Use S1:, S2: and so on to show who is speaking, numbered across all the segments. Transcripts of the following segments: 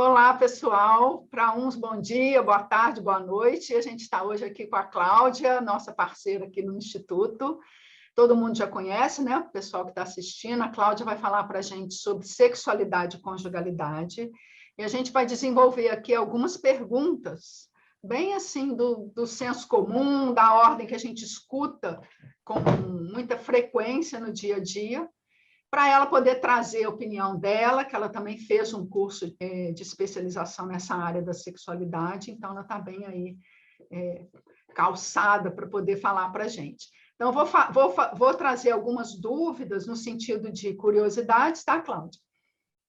S1: Olá, pessoal. Para uns, bom dia, boa tarde, boa noite. A gente está hoje aqui com a Cláudia, nossa parceira aqui no Instituto. Todo mundo já conhece, né? O pessoal que está assistindo. A Cláudia vai falar para a gente sobre sexualidade e conjugalidade. E a gente vai desenvolver aqui algumas perguntas, bem assim, do senso comum, da ordem que a gente escuta com muita frequência no dia a dia, para ela poder trazer a opinião dela, que ela também fez um curso de especialização nessa área da sexualidade, então ela está bem aí calçada para poder falar para a gente. Então, vou trazer algumas dúvidas no sentido de curiosidades, tá, Cláudia?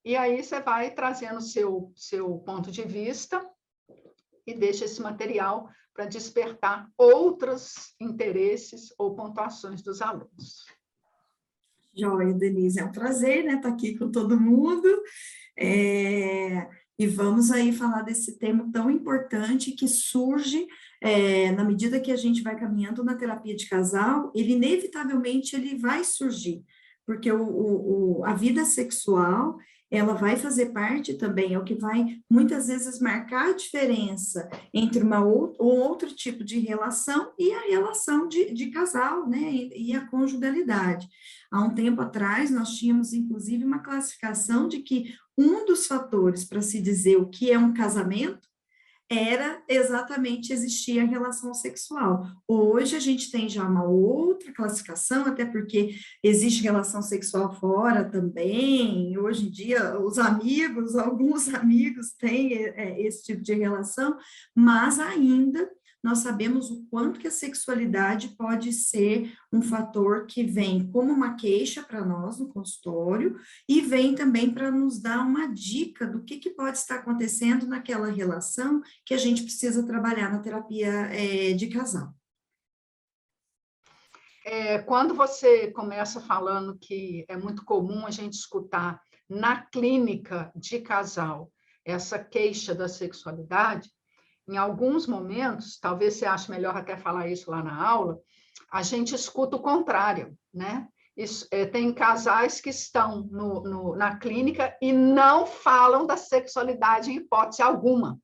S1: E aí você vai trazendo o seu ponto de vista e deixa esse material para despertar outros interesses ou pontuações dos alunos.
S2: Joia, Denise, é um prazer, né, estar aqui com todo mundo, e vamos aí falar desse tema tão importante que surge na medida que a gente vai caminhando na terapia de casal, ele inevitavelmente ele vai surgir, porque a vida sexual, ela vai fazer parte também, é o que vai muitas vezes marcar a diferença entre um outro tipo de relação e a relação de casal, né, e a conjugalidade. Há um tempo atrás, nós tínhamos, inclusive, uma classificação de que um dos fatores para se dizer o que é um casamento era exatamente existir a relação sexual. Hoje a gente tem já uma outra classificação, até porque existe relação sexual fora também, hoje em dia os amigos, alguns amigos têm esse tipo de relação, mas ainda nós sabemos o quanto que a sexualidade pode ser um fator que vem como uma queixa para nós no consultório e vem também para nos dar uma dica do que pode estar acontecendo naquela relação que a gente precisa trabalhar na terapia de casal.
S1: Quando você começa falando que é muito comum a gente escutar na clínica de casal essa queixa da sexualidade, em alguns momentos, talvez você ache melhor até falar isso lá na aula, a gente escuta o contrário, né? Tem casais que estão na clínica e não falam da sexualidade em hipótese alguma.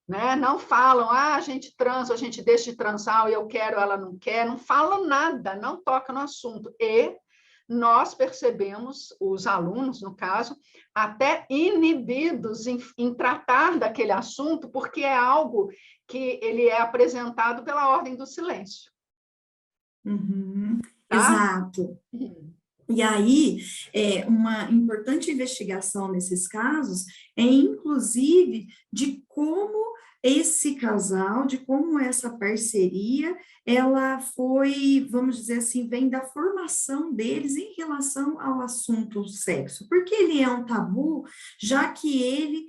S1: Né? Não falam, a gente transa, a gente deixa de transar, eu quero, ela não quer, não falam nada, não toca no assunto. E nós percebemos, os alunos, no caso, até inibidos em tratar daquele assunto, porque é algo que ele é apresentado pela ordem do silêncio.
S2: Uhum,
S1: tá?
S2: Exato. E aí, uma importante investigação nesses casos é, inclusive, de como esse casal, de como essa parceria, ela foi, vamos dizer assim, vem da formação deles em relação ao assunto sexo. Porque ele é um tabu, já que ele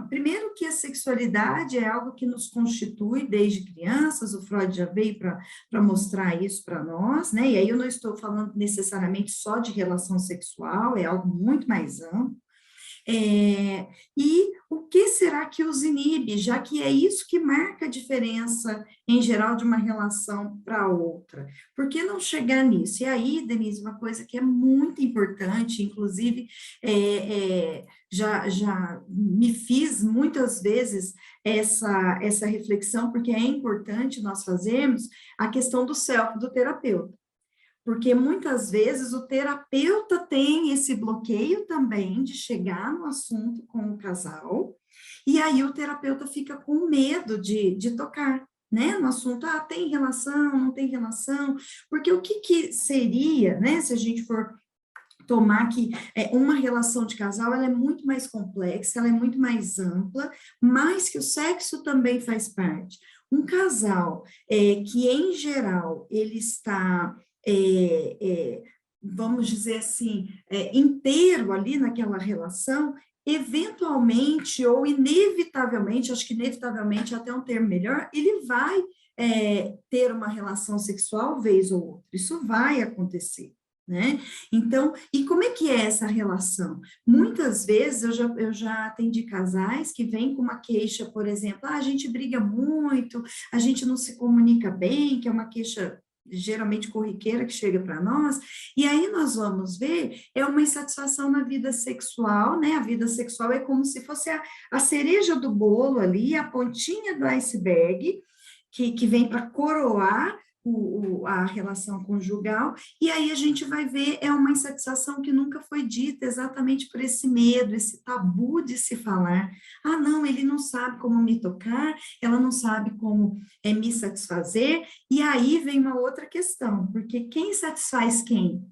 S2: primeiro que a sexualidade é algo que nos constitui desde crianças, o Freud já veio para mostrar isso para nós, né? E aí eu não estou falando necessariamente só de relação sexual, é algo muito mais amplo. E o que será que os inibe, já que é isso que marca a diferença, em geral, de uma relação para outra? Por que não chegar nisso? E aí, Denise, uma coisa que é muito importante, inclusive, já me fiz muitas vezes essa reflexão, porque é importante nós fazermos a questão do self, do terapeuta. Porque muitas vezes o terapeuta tem esse bloqueio também de chegar no assunto com o casal, e aí o terapeuta fica com medo de tocar, né, no assunto, tem relação, não tem relação, porque o que seria, né, se a gente for tomar que uma relação de casal, ela é muito mais complexa, ela é muito mais ampla, mas que o sexo também faz parte. Um casal que, em geral, ele está vamos dizer assim, inteiro ali naquela relação, eventualmente ou inevitavelmente, acho que inevitavelmente é até um termo melhor, ele vai ter uma relação sexual vez ou outra, isso vai acontecer. Né? Então, e como é que é essa relação? Muitas vezes eu já atendi casais que vêm com uma queixa, por exemplo, a gente briga muito, a gente não se comunica bem, que é uma queixa geralmente corriqueira que chega para nós, e aí nós vamos ver, é uma insatisfação na vida sexual, né? A vida sexual é como se fosse a cereja do bolo ali, a pontinha do iceberg, que vem para coroar a relação conjugal, e aí a gente vai ver, é uma insatisfação que nunca foi dita, exatamente por esse medo, esse tabu de se falar. Ah, não, ele não sabe como me tocar, ela não sabe como me satisfazer, e aí vem uma outra questão, porque quem satisfaz quem?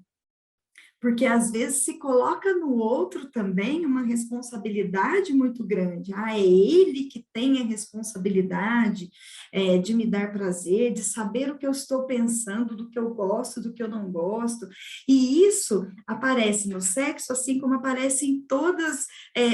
S2: Porque às vezes se coloca no outro também uma responsabilidade muito grande. Ah, é ele que tem a responsabilidade de me dar prazer, de saber o que eu estou pensando, do que eu gosto, do que eu não gosto. E isso aparece no sexo, assim como aparece em todas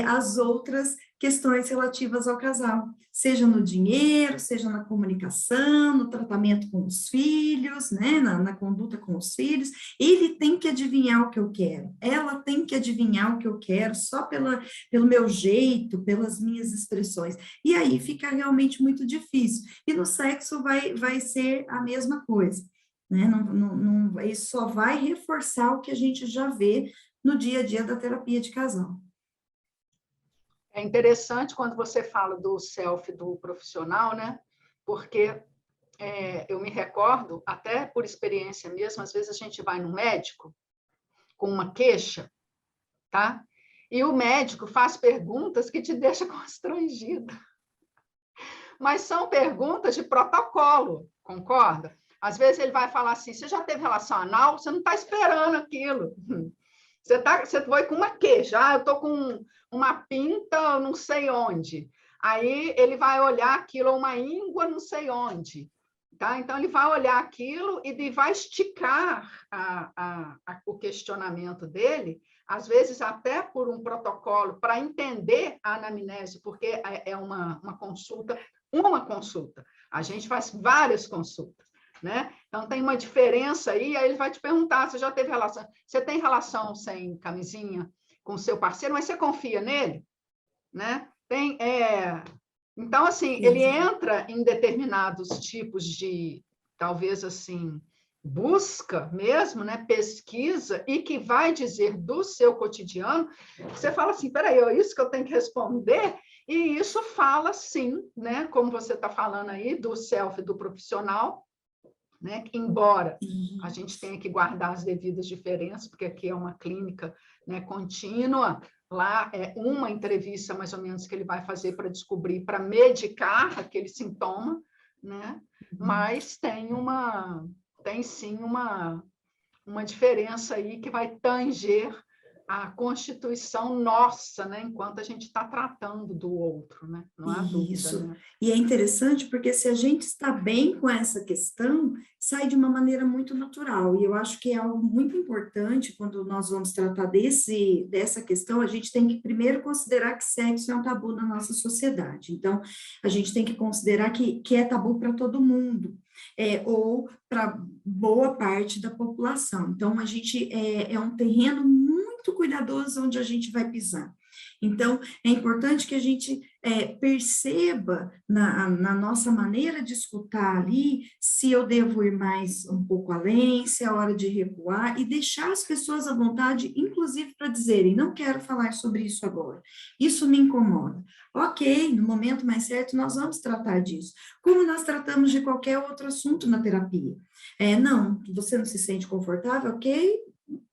S2: as outras questões relativas ao casal, seja no dinheiro, seja na comunicação, no tratamento com os filhos, né, na conduta com os filhos. Ele tem que adivinhar o que eu quero, ela tem que adivinhar o que eu quero, só pelo meu jeito, pelas minhas expressões. E aí fica realmente muito difícil. E no sexo vai ser a mesma coisa, né? Isso só vai reforçar o que a gente já vê no dia a dia da terapia de casal.
S1: É interessante quando você fala do self do profissional, né? Porque eu me recordo, até por experiência mesmo, às vezes a gente vai no médico com uma queixa, tá? E o médico faz perguntas que te deixam constrangida. Mas são perguntas de protocolo, concorda? Às vezes ele vai falar assim, você já teve relação anal? Você não está esperando aquilo. Você foi com uma queixa, eu estou com uma pinta não sei onde. Aí ele vai olhar aquilo, uma íngua não sei onde. Tá? Então, ele vai olhar aquilo e vai esticar o questionamento dele, às vezes até por um protocolo, para entender a anamnese, porque é uma consulta. A gente faz várias consultas. Né? Então, tem uma diferença aí ele vai te perguntar, você já teve relação? Você tem relação sem camisinha com o seu parceiro, mas você confia nele? Né? Então, assim, ele entra em determinados tipos de, talvez assim, busca mesmo, né? Pesquisa, e que vai dizer do seu cotidiano, você fala assim, peraí, é isso que eu tenho que responder? E isso fala, sim, né? Como você está falando aí, do self, do profissional, né? Embora a gente tenha que guardar as devidas diferenças, porque aqui é uma clínica, né, contínua, lá é uma entrevista mais ou menos que ele vai fazer para descobrir, para medicar aquele sintoma, né? Mas tem sim uma diferença aí que vai tanger a constituição nossa, né, enquanto a gente está tratando do outro, né? Não há dúvida, né?
S2: E é interessante porque se a gente está bem com essa questão, sai de uma maneira muito natural, e eu acho que é algo muito importante quando nós vamos tratar dessa questão, a gente tem que primeiro considerar que sexo é um tabu na nossa sociedade, então a gente tem que considerar que é tabu para todo mundo, ou para boa parte da população, então a gente é um terreno muito cuidadoso onde a gente vai pisar. Então, é importante que a gente perceba na nossa maneira de escutar ali, se eu devo ir mais um pouco além, se é hora de recuar, e deixar as pessoas à vontade, inclusive para dizerem, não quero falar sobre isso agora, isso me incomoda. Ok, no momento mais certo nós vamos tratar disso, como nós tratamos de qualquer outro assunto na terapia. Não, você não se sente confortável, ok,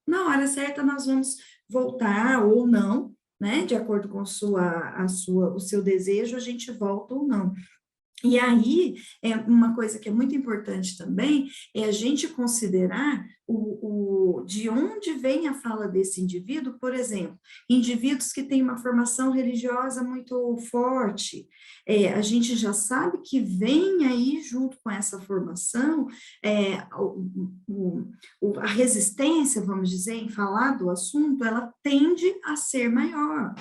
S2: na hora certa nós vamos voltar ou não, né, de acordo com o seu desejo, a gente volta ou não. E aí, uma coisa que é muito importante também, é a gente considerar de onde vem a fala desse indivíduo, por exemplo, indivíduos que têm uma formação religiosa muito forte, a gente já sabe que vem aí, junto com essa formação, a resistência, vamos dizer, em falar do assunto, ela tende a ser maior.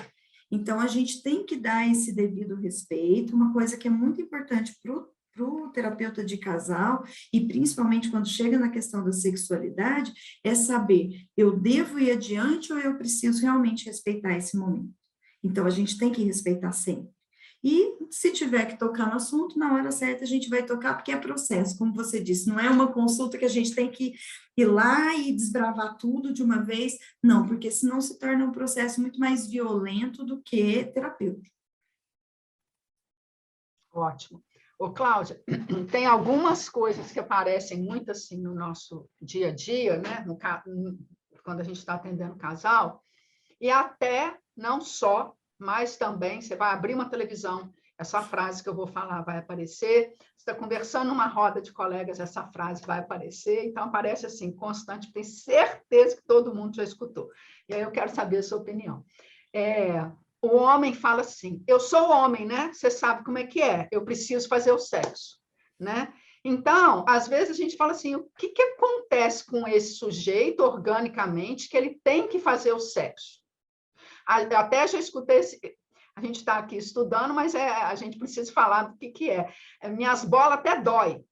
S2: Então, a gente tem que dar esse devido respeito, uma coisa que é muito importante para o terapeuta de casal, e principalmente quando chega na questão da sexualidade, é saber, eu devo ir adiante ou eu preciso realmente respeitar esse momento? Então, a gente tem que respeitar sempre. E se tiver que tocar no assunto, na hora certa a gente vai tocar, porque é processo, como você disse, não é uma consulta que a gente tem que ir lá e desbravar tudo de uma vez, não, porque senão se torna um processo muito mais violento do que terapêutico.
S1: Ótimo. Ô, Cláudia, tem algumas coisas que aparecem muito assim no nosso dia a dia, né? Quando a gente está atendendo casal, e até não só, mas também você vai abrir uma televisão, essa frase que eu vou falar vai aparecer, você está conversando numa roda de colegas, essa frase vai aparecer, então aparece assim, constante, tenho certeza que todo mundo já escutou. E aí eu quero saber a sua opinião. O homem fala assim, eu sou homem, né? Você sabe como é que é, eu preciso fazer o sexo, né? Então, às vezes a gente fala assim, o que acontece com esse sujeito organicamente que ele tem que fazer o sexo? Até já escutei, a gente está aqui estudando, mas a gente precisa falar do que é. Minhas bolas até dói,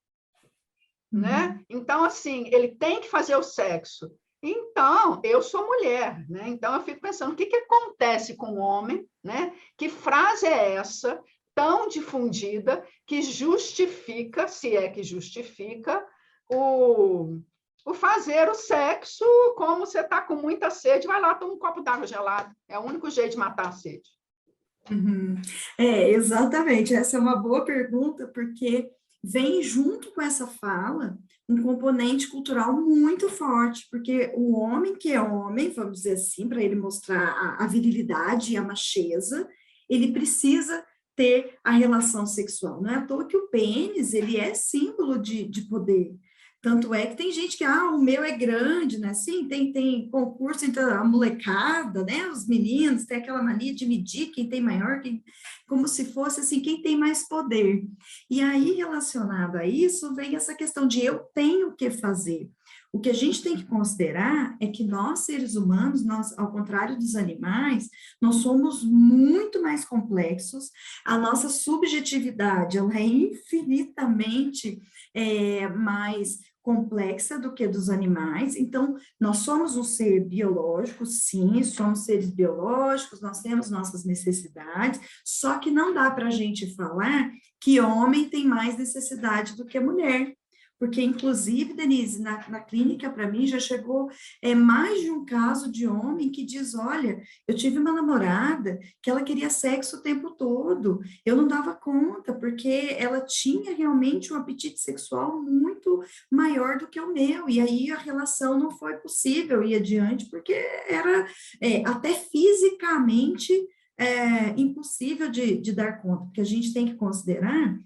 S1: né? Então, assim, ele tem que fazer o sexo. Então, eu sou mulher, né? Então, eu fico pensando, o que acontece com o homem, né? Que frase é essa, tão difundida, que justifica, se é que justifica, o fazer o sexo, como você está com muita sede, vai lá, toma um copo d'água gelada. É o único jeito de matar a sede.
S2: Exatamente. Essa é uma boa pergunta, porque vem junto com essa fala um componente cultural muito forte, porque o homem que é homem, vamos dizer assim, para ele mostrar a virilidade e a macheza, ele precisa ter a relação sexual. Não é à toa que o pênis, ele é símbolo de poder. Tanto é que tem gente que, o meu é grande, né? Sim, tem concurso entre a molecada, né? Os meninos têm aquela mania de medir quem tem maior, como se fosse assim, quem tem mais poder. E aí, relacionado a isso, vem essa questão de eu tenho que fazer. O que a gente tem que considerar é que nós, seres humanos, nós, ao contrário dos animais, nós somos muito mais complexos, a nossa subjetividade, ela é infinitamente mais complexa do que dos animais, então nós somos um ser biológico, sim, somos seres biológicos, nós temos nossas necessidades, só que não dá para a gente falar que homem tem mais necessidade do que mulher, porque, inclusive, Denise, na clínica, para mim, já chegou mais de um caso de homem que diz, olha, eu tive uma namorada que ela queria sexo o tempo todo, eu não dava conta, porque ela tinha realmente um apetite sexual muito maior do que o meu, e aí a relação não foi possível ir adiante, porque era até fisicamente impossível de dar conta, porque a gente tem que considerar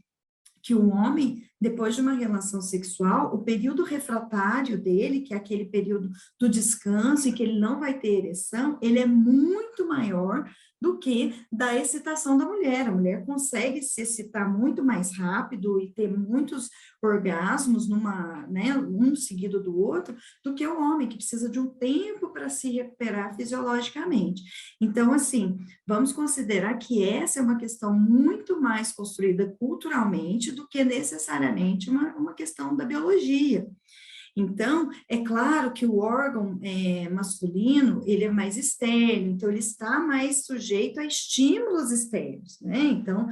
S2: que o homem, depois de uma relação sexual, o período refratário dele, que é aquele período do descanso e que ele não vai ter ereção, ele é muito maior do que da excitação da mulher. A mulher consegue se excitar muito mais rápido e ter muitos orgasmos um seguido do outro, do que o homem, que precisa de um tempo para se recuperar fisiologicamente. Então, assim, vamos considerar que essa é uma questão muito mais construída culturalmente do que necessariamente uma questão da biologia. Então, é claro que o órgão masculino, ele é mais externo, então ele está mais sujeito a estímulos externos, né? Então,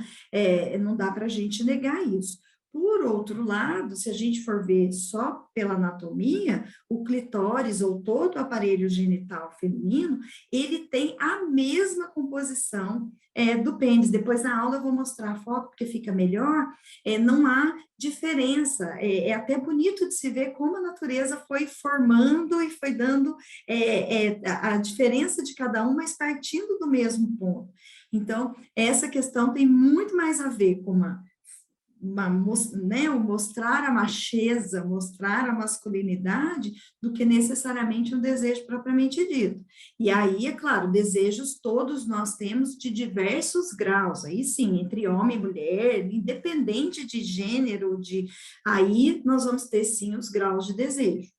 S2: não dá para a gente negar isso. Por outro lado, se a gente for ver só pela anatomia, o clitóris ou todo o aparelho genital feminino, ele tem a mesma composição do pênis. Depois na aula eu vou mostrar a foto porque fica melhor. Não há diferença. É até bonito de se ver como a natureza foi formando e foi dando a diferença de cada um, mas partindo do mesmo ponto. Então, essa questão tem muito mais a ver com o mostrar a macheza, mostrar a masculinidade, do que necessariamente um desejo propriamente dito. E aí, é claro, desejos todos nós temos de diversos graus, aí sim, entre homem e mulher, independente de gênero, aí nós vamos ter sim os graus de desejo.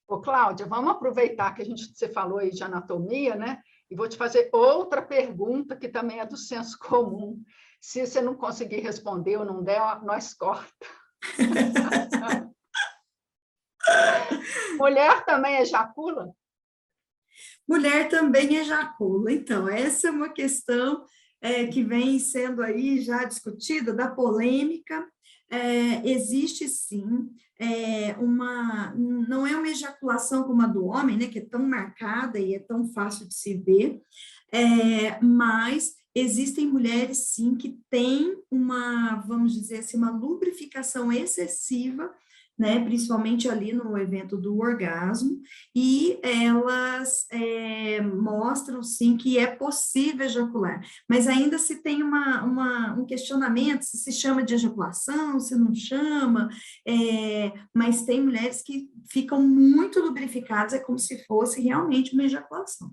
S1: Ô, Cláudia, vamos aproveitar que você falou aí de anatomia, né? E vou te fazer outra pergunta que também é do senso comum. Se você não conseguir responder ou não der, nós corta. Mulher também ejacula?
S2: Mulher também ejacula. Então, essa é uma questão que vem sendo aí já discutida, da polêmica, existe sim não é uma ejaculação como a do homem, né, que é tão marcada e é tão fácil de se ver, mas existem mulheres, sim, que têm vamos dizer assim, uma lubrificação excessiva, né, principalmente ali no evento do orgasmo, e elas mostram, sim, que é possível ejacular, mas ainda se tem um questionamento, se chama de ejaculação, se não chama, mas tem mulheres que ficam muito lubrificadas, é como se fosse realmente uma ejaculação.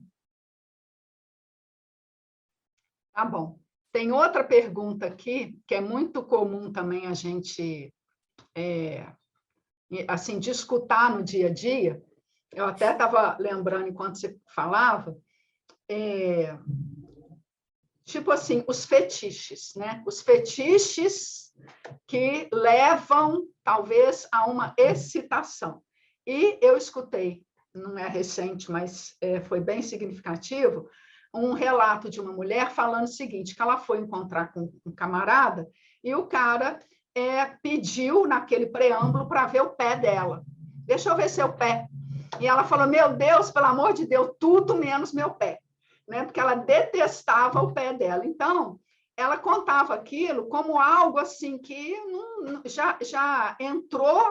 S1: Tá bom. Tem outra pergunta aqui, que é muito comum também a gente assim, de escutar no dia a dia. Eu até estava lembrando enquanto você falava, tipo assim, os fetiches, né? Os fetiches que levam, talvez, a uma excitação. E eu escutei, não é recente, mas foi bem significativo, um relato de uma mulher falando o seguinte, que ela foi encontrar com um camarada e o cara pediu, naquele preâmbulo, para ver o pé dela. Deixa eu ver seu pé. E ela falou, meu Deus, pelo amor de Deus, tudo menos meu pé. Né? Porque ela detestava o pé dela. Então, ela contava aquilo como algo assim que já entrou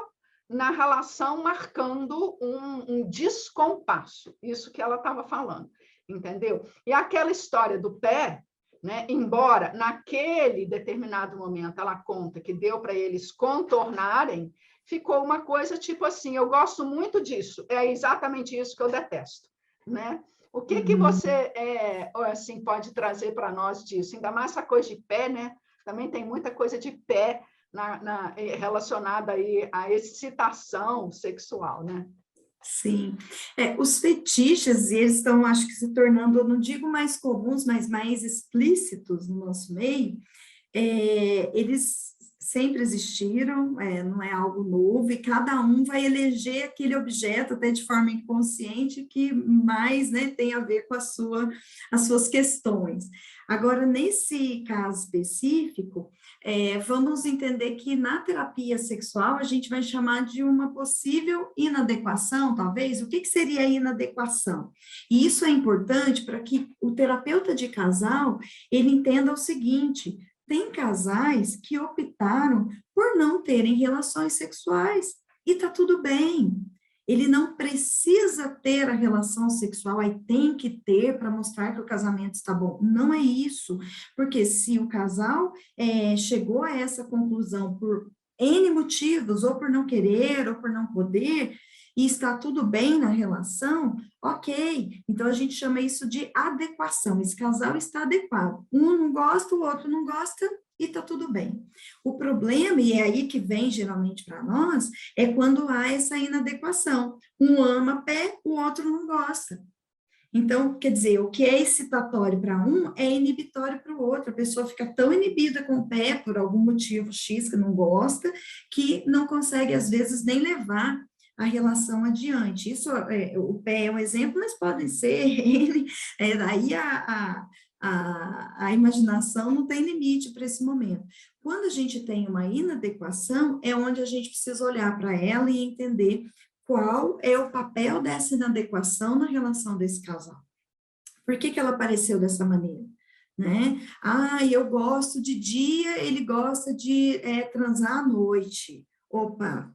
S1: na relação marcando um descompasso, isso que ela estava falando, entendeu? E aquela história do pé, né, embora naquele determinado momento ela conta que deu para eles contornarem, ficou uma coisa tipo assim, eu gosto muito disso, é exatamente isso que eu detesto, né? O que você assim, pode trazer para nós disso? Ainda mais essa coisa de pé, né? Também tem muita coisa de pé relacionada aí à excitação sexual, né?
S2: Sim, os fetiches, eles estão, acho que, se tornando, eu não digo mais comuns, mas mais explícitos no nosso meio. Eles sempre existiram, não é algo novo, e cada um vai eleger aquele objeto, até de forma inconsciente, que mais, né, tem a ver com as suas questões. Agora, nesse caso específico, vamos entender que na terapia sexual a gente vai chamar de uma possível inadequação, talvez. O que seria a inadequação? E isso é importante para que o terapeuta de casal, ele entenda o seguinte: tem casais que optaram por não terem relações sexuais, e tá tudo bem. Ele não precisa ter a relação sexual, aí tem que ter para mostrar que o casamento está bom. Não é isso, porque se o casal chegou a essa conclusão por N motivos, ou por não querer, ou por não poder, e está tudo bem na relação, ok. Então, a gente chama isso de adequação. Esse casal está adequado. Um não gosta, o outro não gosta, e está tudo bem. O problema, e é aí que vem geralmente para nós, é quando há essa inadequação. Um ama pé, o outro não gosta. Então, quer dizer, o que é excitatório para um é inibitório para o outro. A pessoa fica tão inibida com o pé, por algum motivo X que não gosta, que não consegue, às vezes, nem levar a relação adiante. Isso, o pé é um exemplo, mas podem ser ele, daí a imaginação não tem limite para esse momento. Quando a gente tem uma inadequação, é onde a gente precisa olhar para ela e entender qual é o papel dessa inadequação na relação desse casal. Por que ela apareceu dessa maneira? Né? Eu gosto de dia, ele gosta de transar à noite. Opa,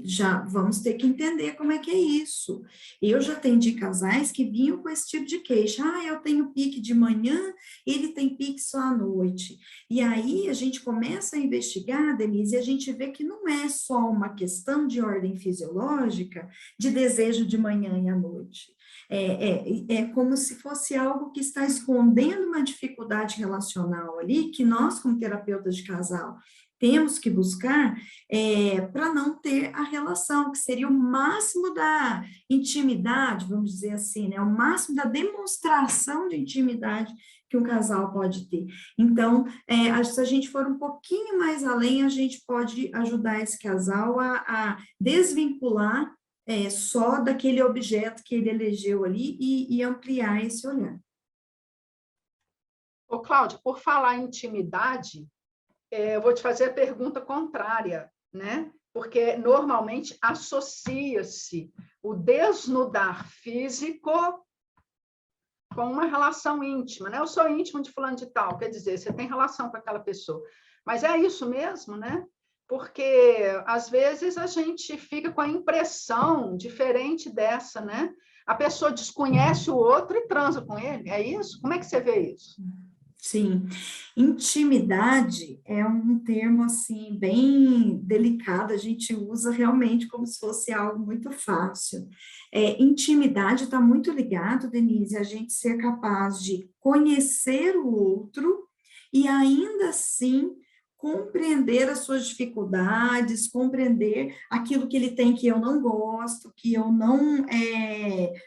S2: já vamos ter que entender como é que é isso. Eu já atendi casais que vinham com esse tipo de queixa. Eu tenho pique de manhã, ele tem pique só à noite. E aí a gente começa a investigar, Denise, e a gente vê que não é só uma questão de ordem fisiológica, de desejo de manhã e à noite. É como se fosse algo que está escondendo uma dificuldade relacional ali, que nós, como terapeutas de casal, temos que buscar para não ter a relação, que seria o máximo da intimidade, vamos dizer assim, né? O máximo da demonstração de intimidade que um casal pode ter. Então, se a gente for um pouquinho mais além, a gente pode ajudar esse casal a desvincular só daquele objeto que ele elegeu ali e ampliar esse olhar.
S1: Ô, Cláudia, por falar em intimidade, eu vou te fazer a pergunta contrária, né? Porque normalmente associa-se o desnudar físico com uma relação íntima, né? Eu sou íntimo de fulano de tal, quer dizer, você tem relação com aquela pessoa. Mas é isso mesmo, né? Porque às vezes a gente fica com a impressão diferente dessa, né? A pessoa desconhece o outro e transa com ele, é isso? Como é que você vê isso?
S2: Sim, intimidade é um termo assim bem delicado, a gente usa realmente como se fosse algo muito fácil. Intimidade está muito ligado, Denise, a gente ser capaz de conhecer o outro e ainda assim compreender as suas dificuldades, compreender aquilo que ele tem que eu não gosto, que eu não,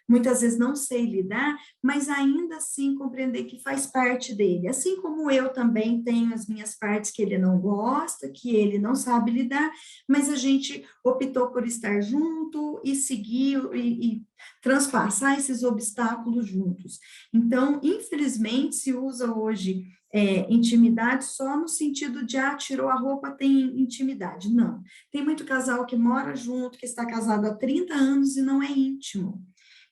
S2: muitas vezes não sei lidar, mas ainda assim compreender que faz parte dele. Assim como eu também tenho as minhas partes que ele não gosta, que ele não sabe lidar, mas a gente optou por estar junto e seguir e transpassar esses obstáculos juntos. Então, infelizmente, se usa hoje intimidade só no sentido de, tirou a roupa, tem intimidade. Não. Tem muito casal que mora junto, que está casado há 30 anos e não é íntimo.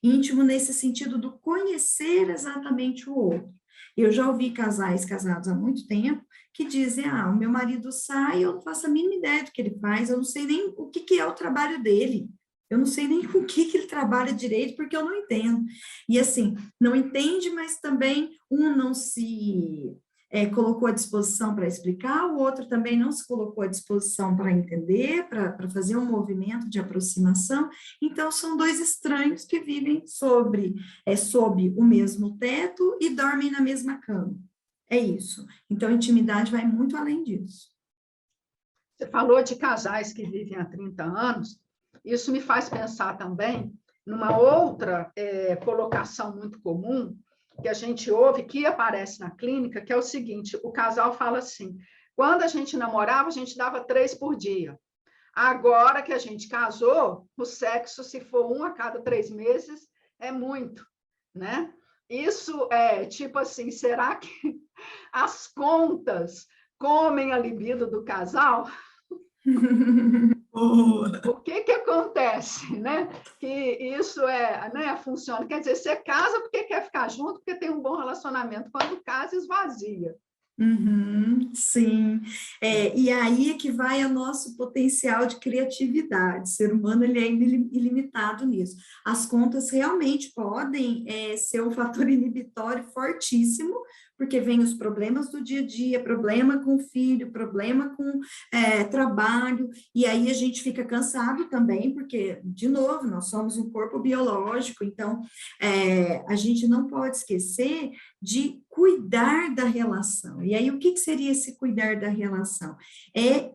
S2: Íntimo nesse sentido do conhecer exatamente o outro. Eu já ouvi casais casados há muito tempo que dizem, o meu marido sai, eu não faço a mínima ideia do que ele faz, eu não sei nem o que é o trabalho dele. Eu não sei nem com o que ele trabalha direito, porque eu não entendo. E assim, não entende, mas também um não se colocou à disposição para explicar, o outro também não se colocou à disposição para entender, para fazer um movimento de aproximação. Então, são dois estranhos que vivem sob o mesmo teto e dormem na mesma cama. É isso. Então, a intimidade vai muito além disso.
S1: Você falou de casais que vivem há 30 anos, isso me faz pensar também numa outra colocação muito comum, que a gente ouve, que aparece na clínica, que é o seguinte, o casal fala assim, quando a gente namorava, a gente dava 3 por dia. Agora que a gente casou, o sexo, se for 1 a cada 3 meses, é muito, né? Isso é tipo assim, será que as contas comem a libido do casal? O que acontece, né? Que isso né, funciona. Quer dizer, você casa porque quer ficar junto, porque tem um bom relacionamento. Quando casa, esvazia.
S2: Sim, e aí é que vai o nosso potencial de criatividade. O ser humano ele é ilimitado nisso. As contas realmente podem ser um fator inibitório fortíssimo, porque vem os problemas do dia a dia, problema com o filho, problema com trabalho, e aí a gente fica cansado também, porque, de novo, nós somos um corpo biológico, então a gente não pode esquecer de cuidar da relação. E aí, o que seria esse cuidar da relação? É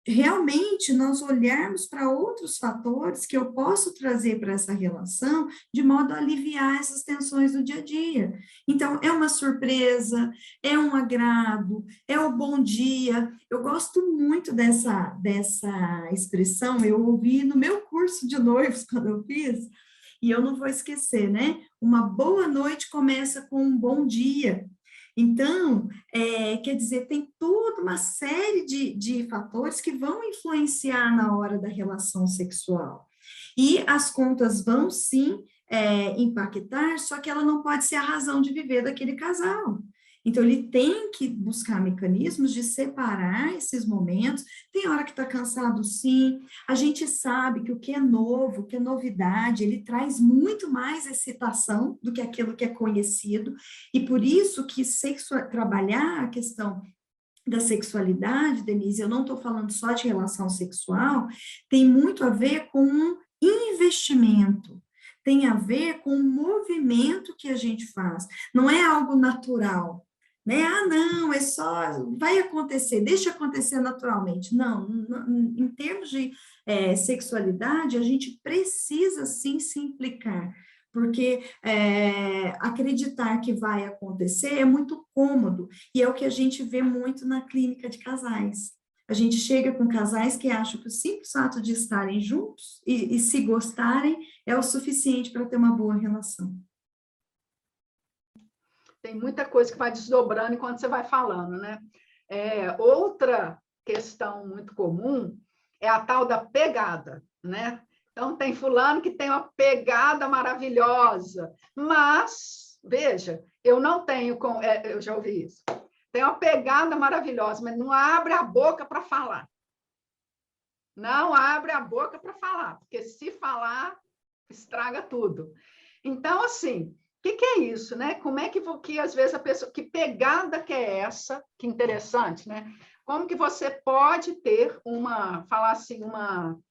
S2: realmente nós olharmos para outros fatores que eu posso trazer para essa relação, de modo a aliviar essas tensões do dia a dia. Então, é uma surpresa, é um agrado, é o bom dia. Eu gosto muito dessa expressão, eu ouvi no meu curso de noivos, quando eu fiz, e eu não vou esquecer, né? Uma boa noite começa com um bom dia. Então, quer dizer, tem toda uma série de fatores que vão influenciar na hora da relação sexual. E as contas vão, sim, impactar, só que ela não pode ser a razão de viver daquele casal. Então, ele tem que buscar mecanismos de separar esses momentos. Tem hora que está cansado, sim. A gente sabe que o que é novo, o que é novidade, ele traz muito mais excitação do que aquilo que é conhecido. E por isso que trabalhar a questão da sexualidade, Denise, eu não estou falando só de relação sexual, tem muito a ver com um investimento. Tem a ver com o movimento que a gente faz. Não é algo natural. Né? Não, é só, vai acontecer, deixa acontecer naturalmente. Não, em termos de sexualidade, a gente precisa sim se implicar, porque acreditar que vai acontecer é muito cômodo, e é o que a gente vê muito na clínica de casais. A gente chega com casais que acham que o simples fato de estarem juntos e se gostarem é o suficiente para ter uma boa relação.
S1: tem muita coisa que vai desdobrando enquanto você vai falando, né? Outra questão muito comum é a tal da pegada, né? Então, tem fulano que tem uma pegada maravilhosa, mas, veja, eu não tenho, eu já ouvi isso, tem uma pegada maravilhosa, mas não abre a boca para falar. Não abre a boca para falar, porque se falar, estraga tudo. Então, assim, o que é isso, né? Como é que às vezes a pessoa, que pegada que é essa? Que interessante, né? Como que você pode ter falar assim, uma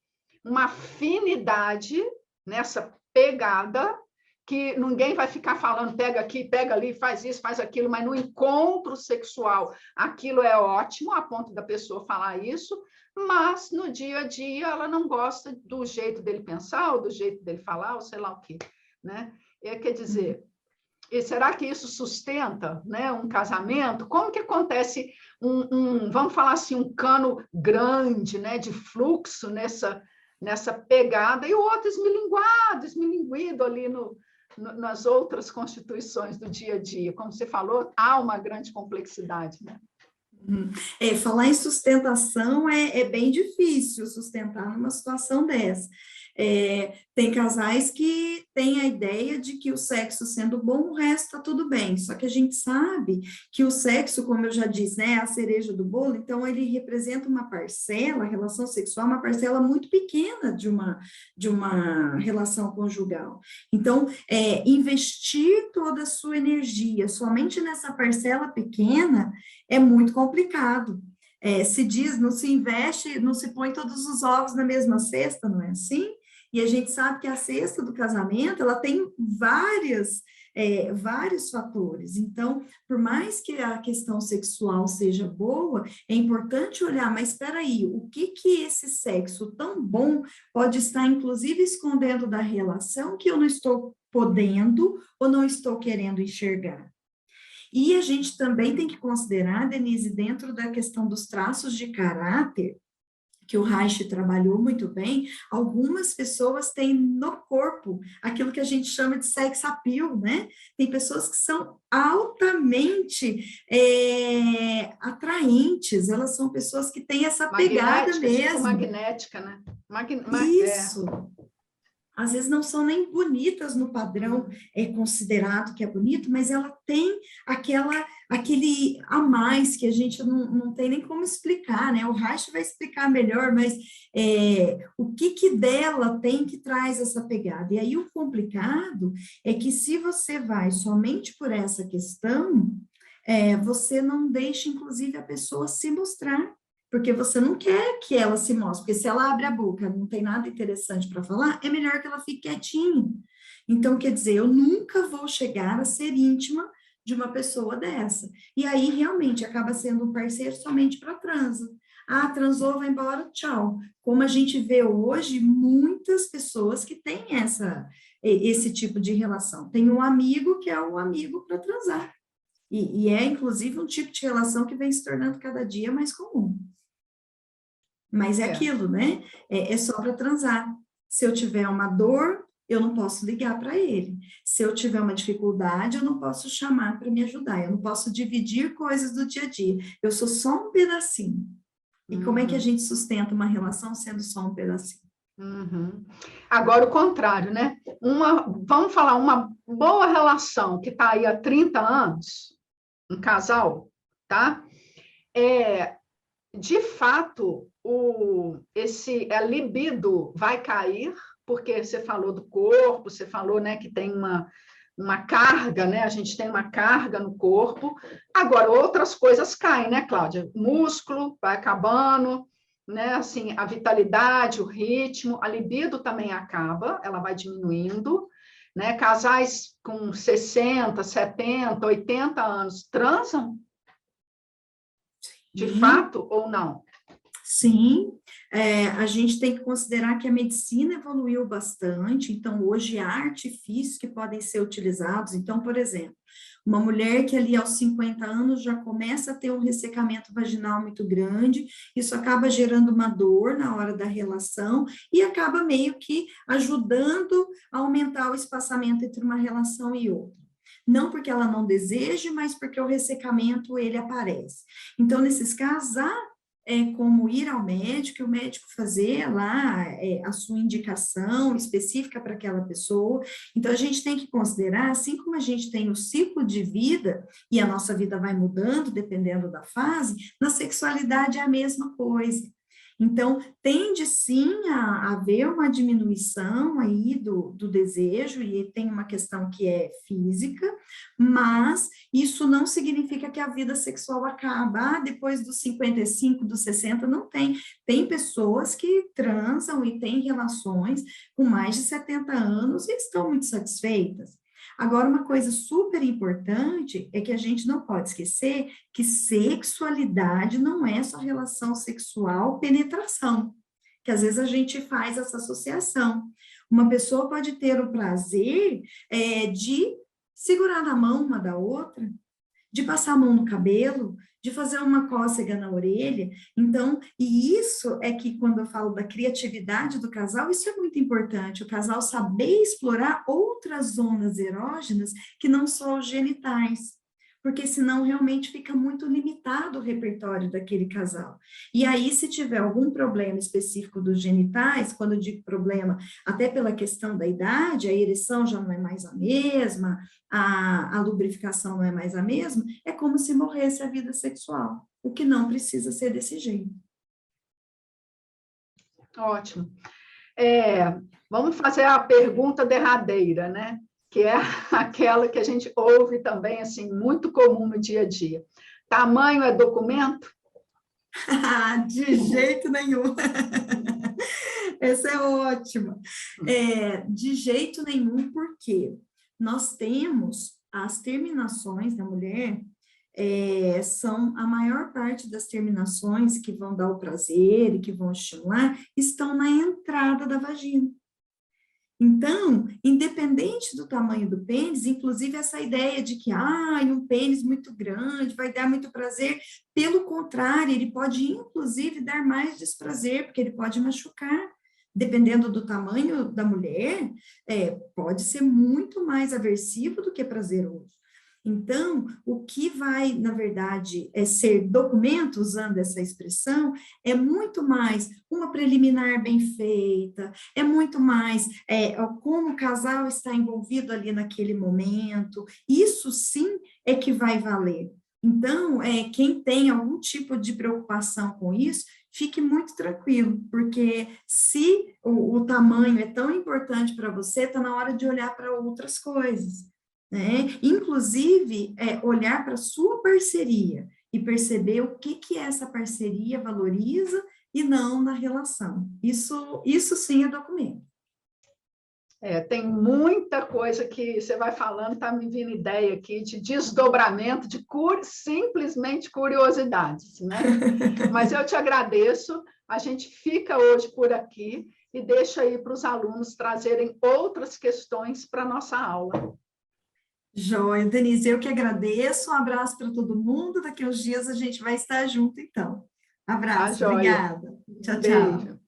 S1: afinidade nessa pegada, que ninguém vai ficar falando, pega aqui, pega ali, faz isso, faz aquilo, mas no encontro sexual aquilo é ótimo, a ponto da pessoa falar isso, mas no dia a dia ela não gosta do jeito dele pensar, ou do jeito dele falar, ou sei lá o quê, né? Quer dizer, e será que isso sustenta, né, um casamento? Como que acontece vamos falar assim, um cano grande, né, de fluxo nessa pegada, e o outro esmilinguido ali nas outras constituições do dia a dia? Como você falou, há uma grande complexidade, né?
S2: Falar em sustentação é bem difícil sustentar numa situação dessa. Tem casais que têm a ideia de que o sexo sendo bom, o resto está tudo bem, só que a gente sabe que o sexo, como eu já disse, né, é a cereja do bolo, então ele representa uma parcela, a relação sexual, uma parcela muito pequena de uma relação conjugal. Então, investir toda a sua energia somente nessa parcela pequena é muito complicado. Se diz, não se investe, não se põe todos os ovos na mesma cesta, não é assim? E a gente sabe que a cesta do casamento, ela tem vários fatores. Então, por mais que a questão sexual seja boa, é importante olhar, mas espera aí, o que esse sexo tão bom pode estar, inclusive, escondendo da relação que eu não estou podendo ou não estou querendo enxergar? E a gente também tem que considerar, Denise, dentro da questão dos traços de caráter, que o Reich trabalhou muito bem, algumas pessoas têm no corpo aquilo que a gente chama de sex appeal, né? Tem pessoas que são altamente atraentes, elas são pessoas que têm essa pegada mesmo.
S1: Tipo magnética, né?
S2: Isso. Às vezes não são nem bonitas no padrão considerado que é bonito, mas ela tem aquele a mais que a gente não tem nem como explicar, né? O Reich vai explicar melhor, mas o que dela tem que traz essa pegada. E aí o complicado é que se você vai somente por essa questão, você não deixa, inclusive, a pessoa se mostrar, porque você não quer que ela se mostre, porque se ela abre a boca, não tem nada interessante para falar, é melhor que ela fique quietinha. Então, quer dizer, eu nunca vou chegar a ser íntima de uma pessoa dessa. E aí, realmente, acaba sendo um parceiro somente para transa. Ah, transou, vai embora, tchau. Como a gente vê hoje, muitas pessoas que têm esse tipo de relação. Tem um amigo que é um amigo para transar. E é, inclusive, um tipo de relação que vem se tornando cada dia mais comum. Mas é aquilo, né? É só para transar. Se eu tiver uma dor, eu não posso ligar para ele. Se eu tiver uma dificuldade, eu não posso chamar para me ajudar. Eu não posso dividir coisas do dia a dia. Eu sou só um pedacinho. E como é que a gente sustenta uma relação sendo só um pedacinho?
S1: Agora, o contrário, né? Vamos falar, uma boa relação que está aí há 30 anos, um casal, tá? De fato, a libido vai cair, porque você falou do corpo, você falou, né, que tem uma carga, né? A gente tem uma carga no corpo. Agora, outras coisas caem, né, Cláudia? Músculo vai acabando, né? Assim, a vitalidade, o ritmo, a libido também acaba, ela vai diminuindo, né? Casais com 60, 70, 80 anos transam? De fato ou não?
S2: Sim, a gente tem que considerar que a medicina evoluiu bastante, então hoje há artifícios que podem ser utilizados. Então, por exemplo, uma mulher que ali aos 50 anos já começa a ter um ressecamento vaginal muito grande, isso acaba gerando uma dor na hora da relação e acaba meio que ajudando a aumentar o espaçamento entre uma relação e outra. não porque ela não deseje, mas porque o ressecamento, ele aparece. Então, nesses casos, como ir ao médico, e o médico fazer lá a sua indicação específica para aquela pessoa. Então, a gente tem que considerar, assim como a gente tem o ciclo de vida, e a nossa vida vai mudando dependendo da fase, na sexualidade é a mesma coisa. Então, tende sim a haver uma diminuição aí do desejo, e tem uma questão que é física, mas isso não significa que a vida sexual acaba, depois dos 55, dos 60, não tem. Tem pessoas que transam e têm relações com mais de 70 anos e estão muito satisfeitas. Agora, uma coisa super importante é que a gente não pode esquecer que sexualidade não é só relação sexual, penetração, que às vezes a gente faz essa associação. Uma pessoa pode ter o prazer de segurar na mão uma da outra, de passar a mão no cabelo, de fazer uma cócega na orelha. Então, e isso é que quando eu falo da criatividade do casal, isso é muito importante, o casal saber explorar outras zonas erógenas que não só os genitais, porque senão realmente fica muito limitado o repertório daquele casal. E aí, se tiver algum problema específico dos genitais, quando eu digo problema, até pela questão da idade, a ereção já não é mais a mesma, a lubrificação não é mais a mesma, é como se morresse a vida sexual, o que não precisa ser desse jeito.
S1: Ótimo. Vamos fazer a pergunta derradeira, né? Que é aquela que a gente ouve também, assim, muito comum no dia a dia. Tamanho é documento?
S2: De jeito nenhum. Essa é ótima. De jeito nenhum, porque nós temos as terminações da mulher, são a maior parte das terminações que vão dar o prazer e que vão estimular, estão na entrada da vagina. Então, independente do tamanho do pênis, inclusive essa ideia de que um pênis muito grande vai dar muito prazer, pelo contrário, ele pode inclusive dar mais desprazer, porque ele pode machucar. Dependendo do tamanho da mulher, pode ser muito mais aversivo do que prazeroso. Então, o que vai, na verdade, ser documento, usando essa expressão, é muito mais uma preliminar bem feita, é muito mais como o casal está envolvido ali naquele momento, isso sim é que vai valer. Então, quem tem algum tipo de preocupação com isso, fique muito tranquilo, porque se o tamanho é tão importante para você, está na hora de olhar para outras coisas. Inclusive, olhar para a sua parceria e perceber o que essa parceria valoriza e não na relação. Isso sim é documento.
S1: Tem muita coisa que você vai falando, está me vindo ideia aqui de desdobramento, de simplesmente curiosidades, né? Mas eu te agradeço, a gente fica hoje por aqui e deixa aí para os alunos trazerem outras questões para a nossa aula.
S2: Joia, Denise, eu que agradeço, um abraço para todo mundo, daqui a uns dias a gente vai estar junto, então. Abraço, obrigada. Tchau, tchau.